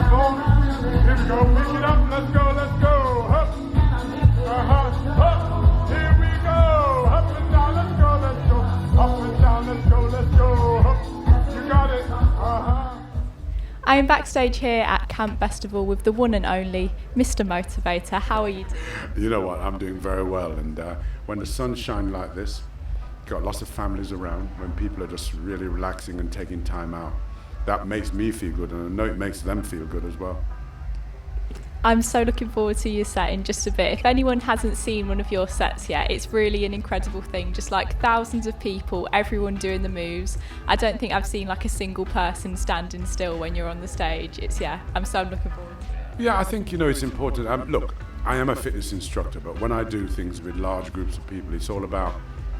Here we go, pick it up, let's go, let's go. Hup. Hup. Here we go. Up and down, let's go, let's go. Up and down, let's go, let's go. Hup. You got it. I am backstage here at Camp Bestival with the one and only Mr Motivator. How are you doing? You know what, I'm doing very well, and when the sun's shining like this, got lots of families around, when people are just really relaxing and taking time out, that makes me feel good, and I know it makes them feel good as well. I'm so looking forward to your set in just a bit. If anyone hasn't seen one of your sets yet, it's really an incredible thing. Just like thousands of people, everyone doing the moves. I don't think I've seen like a single person standing still when you're on the stage. I'm so looking forward to it. Yeah, I think, it's important. Look, I am a fitness instructor, but when I do things with large groups of people, it's all about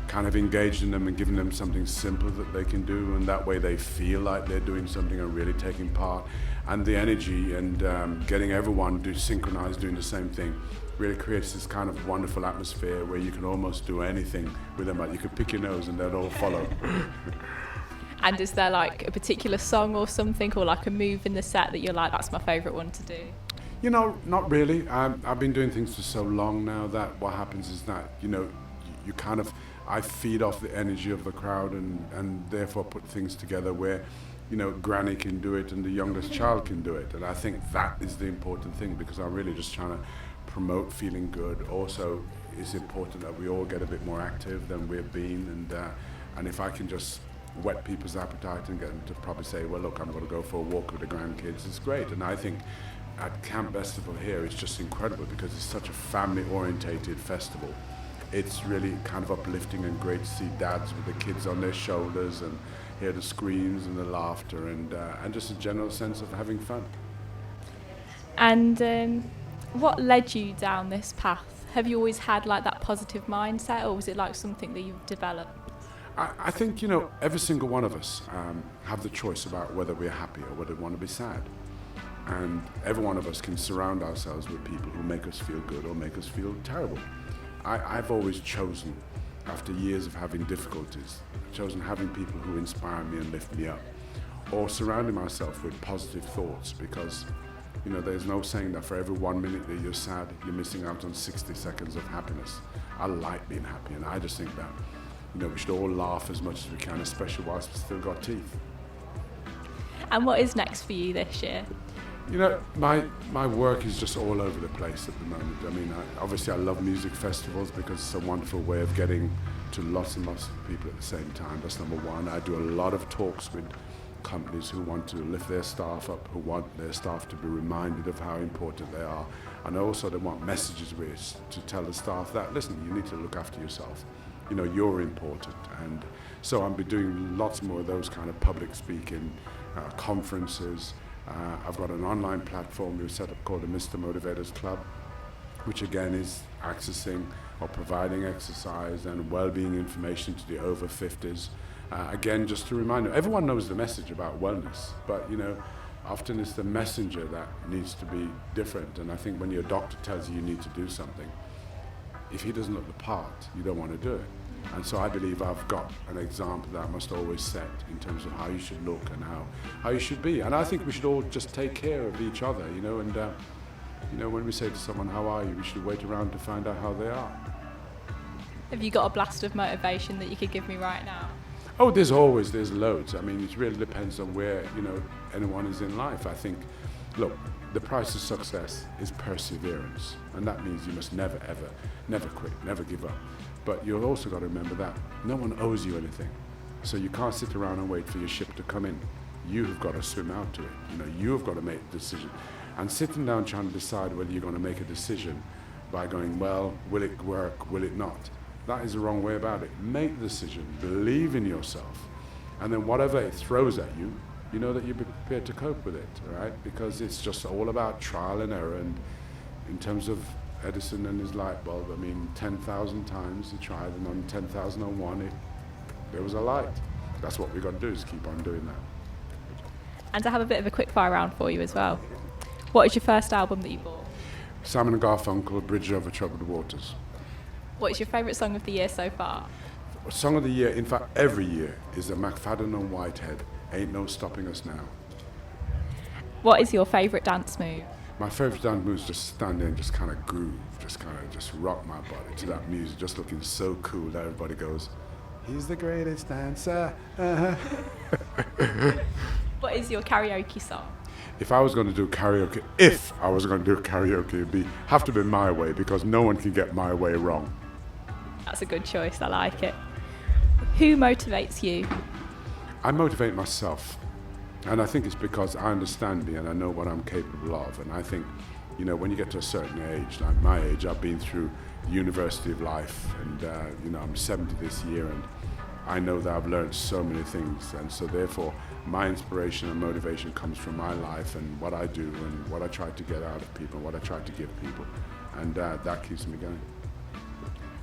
kind of engaging them and giving them something simple that they can do, and that way they feel like they're doing something and really taking part. And the energy and getting everyone synchronized doing the same thing really creates this kind of wonderful atmosphere where you can almost do anything with them. Like you can pick your nose and they'll all follow. And is there like a particular song or something, or like a move in the set that you're like, that's my favourite one to do? Not really. I've been doing things for so long now that what happens is that, you kind of, I feed off the energy of the crowd and therefore put things together where, granny can do it and the youngest child can do it. And I think that is the important thing, because I'm really just trying to promote feeling good. Also, it's important that we all get a bit more active than we've been. And if I can just whet people's appetite and get them to probably say, well, look, I'm going to go for a walk with the grandkids, it's great. And I think at Camp Bestival here, it's just incredible because it's such a family-orientated festival. It's really kind of uplifting and great to see dads with the kids on their shoulders and hear the screams and the laughter and just a general sense of having fun. And what led you down this path? Have you always had like that positive mindset, or was it like something that you've developed? I think, every single one of us have the choice about whether we're happy or whether we want to be sad. And every one of us can surround ourselves with people who make us feel good or make us feel terrible. I've always chosen, after years of having difficulties, chosen having people who inspire me and lift me up, or surrounding myself with positive thoughts, because there's no saying that for every 1 minute that you're sad, you're missing out on 60 seconds of happiness. I like being happy, and I just think that we should all laugh as much as we can, especially whilst we've still got teeth. And what is next for you this year? My work is just all over the place at the moment. I mean, obviously I love music festivals because it's a wonderful way of getting to lots and lots of people at the same time. That's number one. I do a lot of talks with companies who want to lift their staff up, who want their staff to be reminded of how important they are. And also they want messages to tell the staff that, listen, you need to look after yourself. You're important. And so I'll be doing lots more of those kind of public speaking conferences. I've got an online platform we've set up called the Mr Motivators Club, which again is accessing or providing exercise and well-being information to the over 50s. Again, just to remind them, everyone knows the message about wellness, but often it's the messenger that needs to be different. And I think when your doctor tells you need to do something, if he doesn't look the part, you don't want to do it. And so I believe I've got an example that I must always set in terms of how you should look and how you should be. And I think we should all just take care of each other, and when we say to someone, how are you, we should wait around to find out how they are. Have you got a blast of motivation that you could give me right now? Oh, there's loads. I mean, it really depends on where, anyone is in life. I think, look, the price of success is perseverance. And that means you must never, ever, never quit, never give up. But you've also got to remember that no one owes you anything. So you can't sit around and wait for your ship to come in. You have got to swim out to it. You have got to make the decision. And sitting down trying to decide whether you're going to make a decision by going, well, will it work, will it not? That is the wrong way about it. Make the decision, believe in yourself, and then whatever it throws at you, you know that you're prepared to cope with it, right? Because it's just all about trial and error. And in terms of Edison and his light bulb, 10,000 times he tried, and on 10,001 there was a light. That's what we've got to do, is keep on doing that. And I have a bit of a quick fire round for you as well. What is your first album that you bought? Simon and Garfunkel, Bridge Over Troubled Waters. What is your favourite song of the year so far? Song of the year, in fact every year, is a McFadden and Whitehead, Ain't No Stopping Us Now. What is your favourite dance move? My favourite dance move is just stand there and just kind of groove, just kind of just rock my body to that music, just looking so cool that everybody goes, he's the greatest dancer. What is your karaoke song? If I was going to do karaoke, it'd have to be my way, because no one can get my way wrong. That's a good choice, I like it. Who motivates you? I motivate myself. And I think it's because I understand me and I know what I'm capable of. And I think, when you get to a certain age, like my age, I've been through the university of life, and I'm 70 this year, and I know that I've learned so many things. And so therefore, my inspiration and motivation comes from my life and what I do and what I try to get out of people, what I try to give people. And that keeps me going.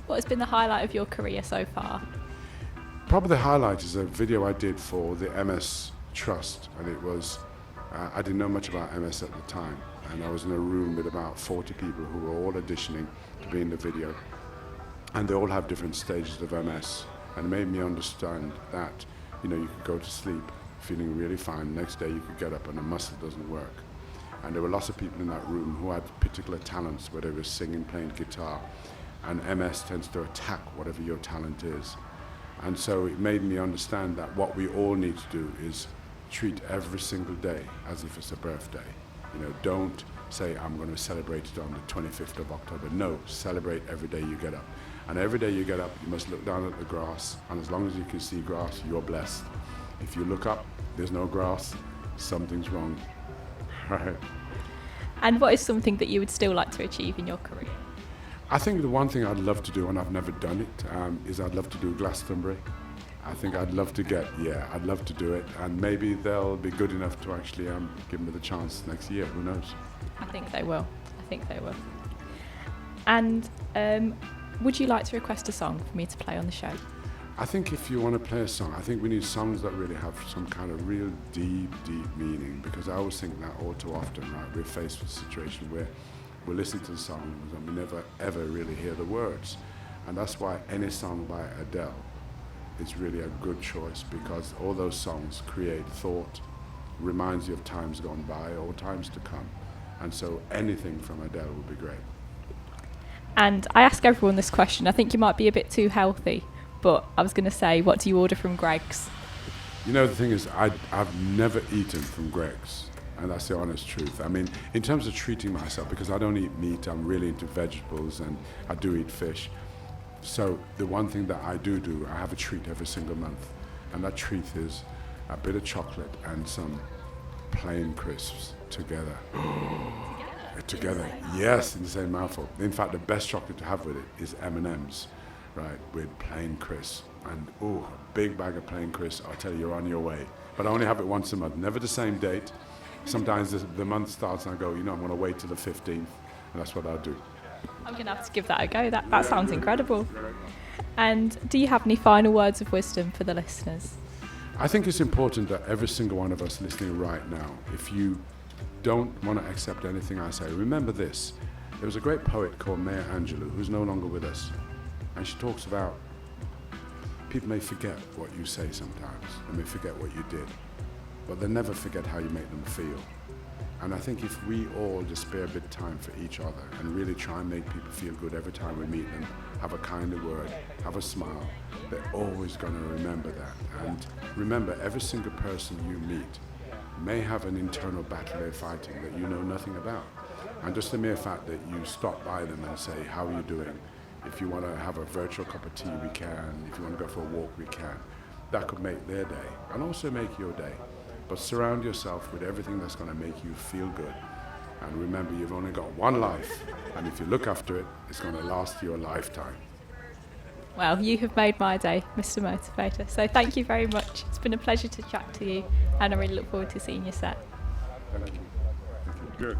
What has been the highlight of your career so far? Probably the highlight is a video I did for the MS Trust, and it was, I didn't know much about MS at the time, and I was in a room with about 40 people who were all auditioning to be in the video, and they all have different stages of MS, and it made me understand that, you could go to sleep feeling really fine, the next day you could get up and a muscle doesn't work. And there were lots of people in that room who had particular talents, whether it was singing, playing guitar, and MS tends to attack whatever your talent is. And so it made me understand that what we all need to do is treat every single day as if it's a birthday. Don't say, I'm going to celebrate it on the 25th of October. No, celebrate every day you get up. And every day you get up, you must look down at the grass, and as long as you can see grass, you're blessed. If you look up, there's no grass, something's wrong. Right. And what is something that you would still like to achieve in your career? I think the one thing I'd love to do, and I've never done it, is I'd love to do Glastonbury. I think I'd love to I'd love to do it, and maybe they'll be good enough to actually give me the chance next year. Who knows? I think they will. And would you like to request a song for me to play on the show? I think if you want to play a song, I think we need songs that really have some kind of real deep meaning, because I always think that all too often, right, we're faced with a situation where we listen to the songs and we never ever really hear the words. And that's why any song by Adele is really a good choice, because all those songs create thought, reminds you of times gone by or times to come. And so anything from Adele would be great. And I ask everyone this question. I think you might be a bit too healthy, but I was going to say, what do you order from Greg's? The thing is, I've never eaten from Greg's. And that's the honest truth. I mean, in terms of treating myself, because I don't eat meat, I'm really into vegetables, and I do eat fish. So the one thing that I do, I have a treat every single month. And that treat is a bit of chocolate and some plain crisps together. Together, yes, in the same mouthful. In fact, the best chocolate to have with it is M&M's, right, with plain crisps. And a big bag of plain crisps, I'll tell you, you're on your way. But I only have it once a month, never the same date. Sometimes the month starts and I go, I'm going to wait till the 15th, and that's what I'll do. I'm going to have to give that a go. That sounds incredible. And do you have any final words of wisdom for the listeners? I think it's important that every single one of us listening right now, if you don't want to accept anything I say, remember this. There was a great poet called Maya Angelou, who's no longer with us. And she talks about people may forget what you say sometimes. They may forget what you did. But they never forget how you make them feel. And I think if we all just spare a bit of time for each other and really try and make people feel good every time we meet them, have a kinder word, have a smile, they're always going to remember that. And remember, every single person you meet may have an internal battle they're fighting that you know nothing about. And just the mere fact that you stop by them and say, how are you doing? If you want to have a virtual cup of tea, we can. If you want to go for a walk, we can. That could make their day and also make your day. But surround yourself with everything that's going to make you feel good. And remember, you've only got one life. And if you look after it, it's going to last you a lifetime. Well, you have made my day, Mr Motivator. So thank you very much. It's been a pleasure to chat to you. And I really look forward to seeing your set. Thank you. Good.